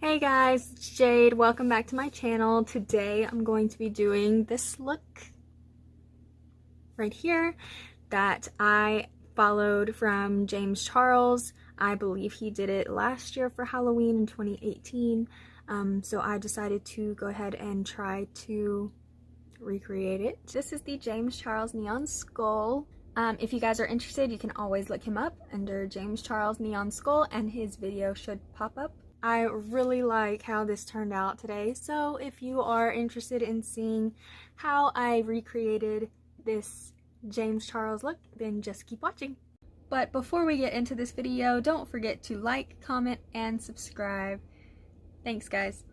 Hey guys, it's Jade. Welcome back to my channel. Today I'm going to be doing this look right here that I followed from James Charles. I believe he did it last year for Halloween in 2018. So I decided to go ahead and try to recreate it. This is the James Charles Neon Skull. If you guys are interested, you can always look him up under James Charles Neon Skull and his video should pop up. I really like how this turned out today, so if you are interested in seeing how I recreated this James Charles look, then just keep watching. But before we get into this video, don't forget to like, comment, and subscribe. Thanks, guys.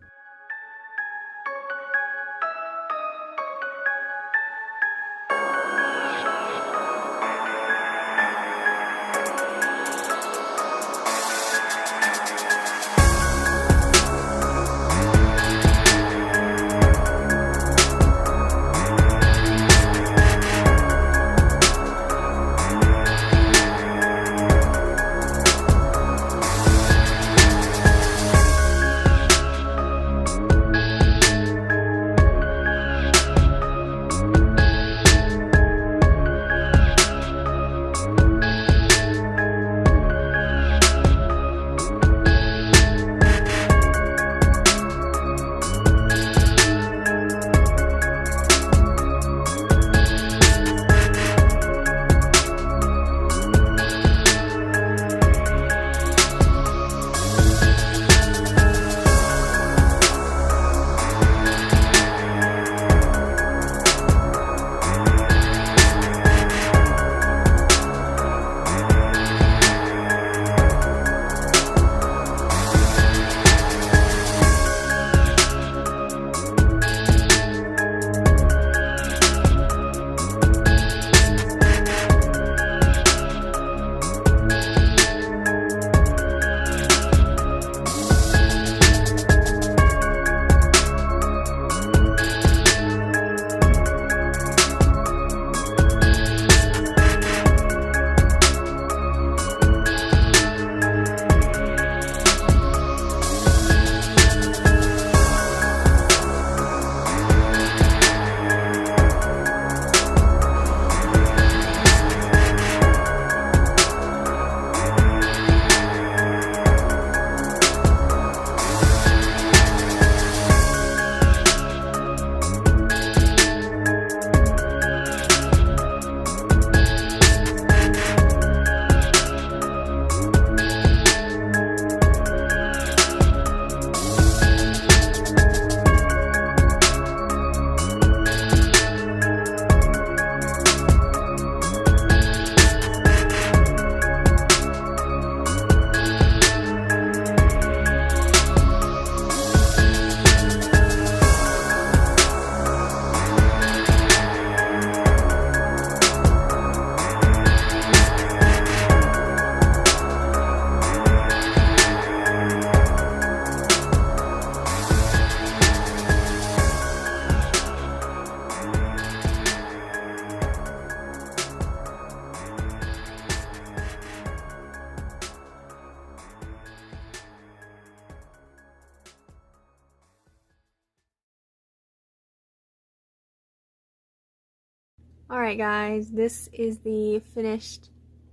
Alright guys, this is the finished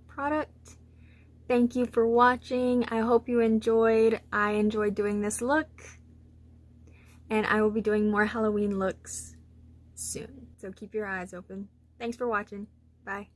product. Thank you for watching. I hope you enjoyed. I enjoyed doing this look. And I will be doing more Halloween looks soon. So keep your eyes open. Thanks for watching. Bye.